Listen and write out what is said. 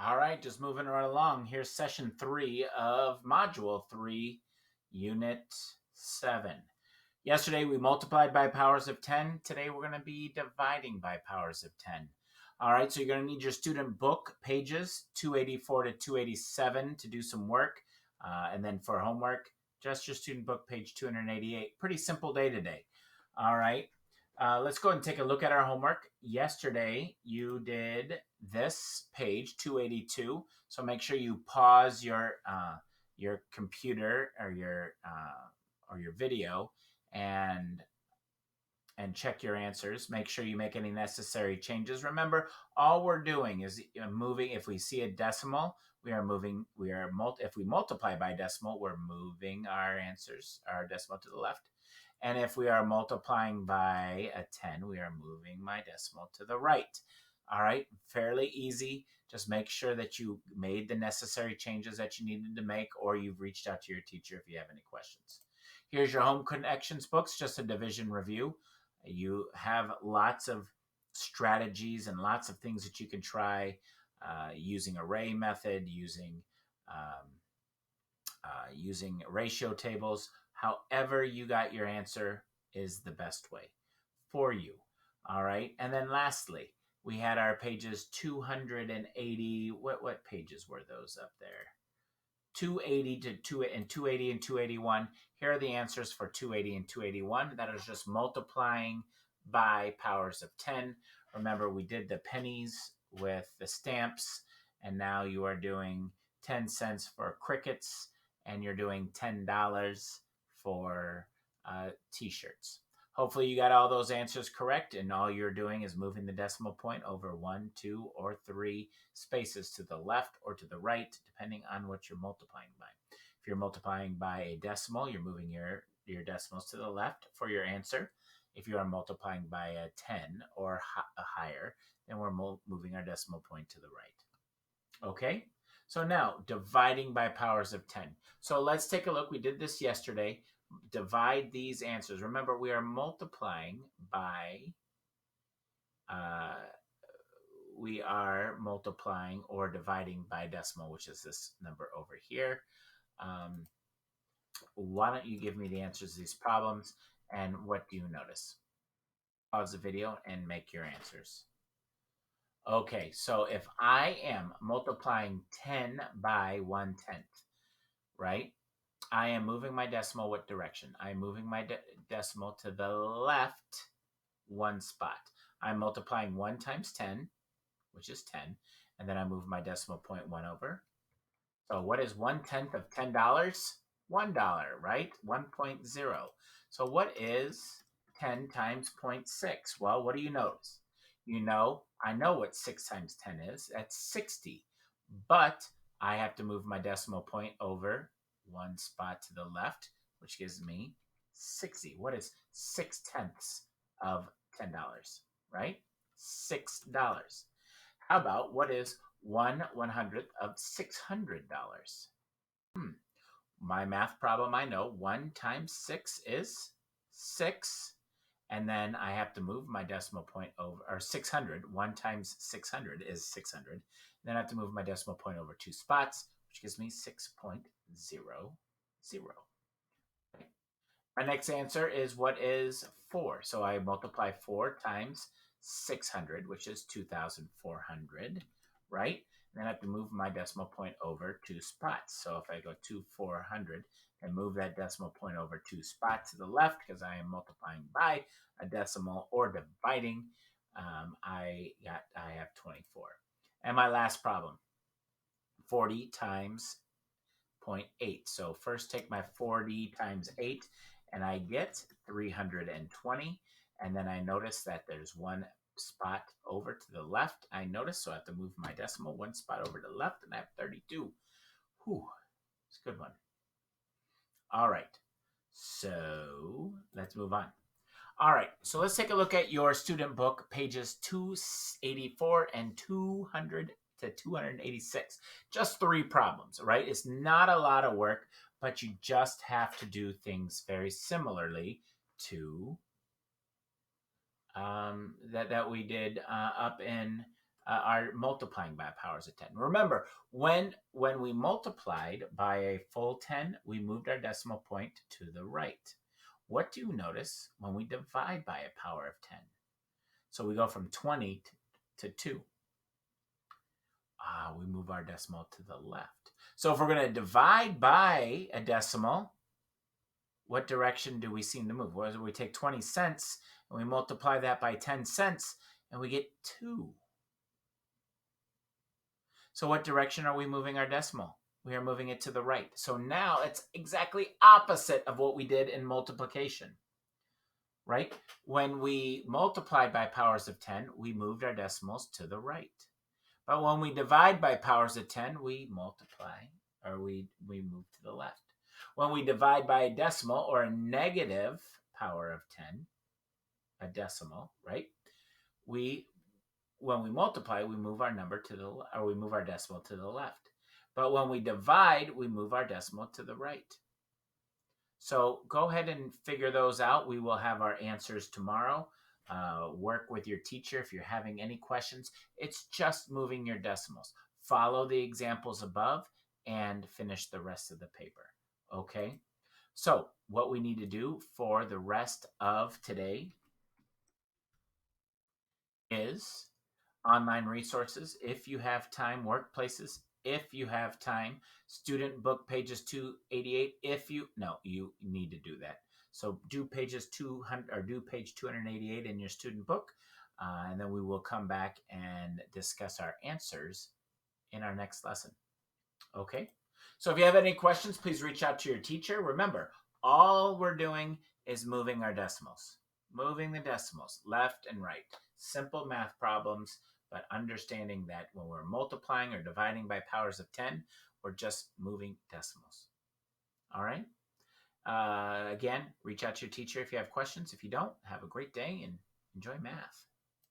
All right, just moving right along. Here's session 3 of module 3, unit 7. Yesterday we multiplied by powers of 10. Today we're going to be dividing by powers of 10. All right, so you're going to need your student book pages 284 to 287 to do some work. And then for homework, just your student book page 288. Pretty simple day today. All right. Let's go ahead and take a look at our homework. Yesterday, you did this page 282. So make sure you pause your computer or your video and check your answers. Make sure you make any necessary changes. Remember, all we're doing is moving. If we see a decimal, we are moving. If we multiply by decimal, we're moving our decimal to the left. And if we are multiplying by a 10, we are moving my decimal to the right. All right, fairly easy. Just make sure that you made the necessary changes that you needed to make, or you've reached out to your teacher if you have any questions. Here's your home connections books, just a division review. You have lots of strategies and lots of things that you can try using array method, using ratio tables. However you got your answer is the best way for you. All right. And then lastly, we had our pages 280. What pages were those up there? 280 to 280 and 281. Here are the answers for 280 and 281. That is just multiplying by powers of 10. Remember, we did the pennies with the stamps, and now you are doing 10 cents for crickets, and you're doing $10 for t-shirts. Hopefully you got all those answers correct, and all you're doing is moving the decimal point over 1, 2, or 3 spaces to the left or to the right, depending on what you're multiplying by. If you're multiplying by a decimal, you're moving your decimals to the left for your answer. If you are multiplying by a 10 or higher, then we're moving our decimal point to the right. Okay? So now, dividing by powers of 10. So let's take a look. We did this yesterday. Divide these answers. Remember, we are multiplying by, or dividing by decimal, which is this number over here. Why don't you give me the answers to these problems, and what do you notice? Pause the video and make your answers. Okay, so if I am multiplying 10 by 1/10, right? I am moving my decimal what direction? I'm moving my decimal to the left 1 spot. I'm multiplying 1 times 10, which is 10, and then I move my decimal point 1 over. So what is 1/10 of $10? $1, right? 1.0. So what is 10 times 0.6? Well, what do you notice? I know what 6 times 10 is. That's 60. But I have to move my decimal point over 1 spot to the left, which gives me 60. What is 6/10 of $10, right? $6. How about what is 1/100th of $600? My math problem, I know 1 times 6 is 6. And then I have to move my decimal point over, or 600. 1 times 600 is 600. Then I have to move my decimal point over 2 spots, which gives me 6.00. My next answer is what is 4? So I multiply 4 times 600, which is 2,400, right? Then I have to move my decimal point over 2 spots. So if I go to 400 and move that decimal point over 2 spots to the left, because I am multiplying by a decimal or dividing, I have 24. And my last problem, 40 times 0.8. So first take my 40 times 8, and I get 320. And then I notice that there's 1 spot over to the left. So I have to move my decimal 1 spot over to the left, and I have 32. Whew, it's a good one. All right, so let's move on. All right, so let's take a look at your student book, pages 284 and 200 to 286. Just 3 problems, right? It's not a lot of work, but you just have to do things very similarly to that we did up in are multiplying by powers of 10. Remember, when we multiplied by a full 10, we moved our decimal point to the right. What do you notice when we divide by a power of 10? So we go from 20 to 2. We move our decimal to the left. So if we're going to divide by a decimal, what direction do we seem to move? Well, we take 20 cents and we multiply that by 10 cents and we get 2. So what direction are we moving our decimal? We are moving it to the right. So now it's exactly opposite of what we did in multiplication, right? When we multiplied by powers of 10, we moved our decimals to the right. But when we divide by powers of 10, we multiply, or we move to the left. When we divide by a decimal or a negative power of 10, a decimal, right? When we multiply, we move our number to the, or we move our decimal to the left. But when we divide, we move our decimal to the right. So go ahead and figure those out. We will have our answers tomorrow. Work with your teacher if you're having any questions. It's just moving your decimals. Follow the examples above and finish the rest of the paper. Okay? So what we need to do for the rest of today is online resources, if you have time, workplaces, if you have time, student book pages 288, you need to do that. So do pages 200 or do page 288 in your student book, and then we will come back and discuss our answers in our next lesson. Okay? So if you have any questions, please reach out to your teacher. Remember, all we're doing is moving our decimals, moving the decimals left and right. Simple math problems, but understanding that when we're multiplying or dividing by powers of 10, we're just moving decimals. All right? Again, reach out to your teacher if you have questions. If you don't, have a great day and enjoy math.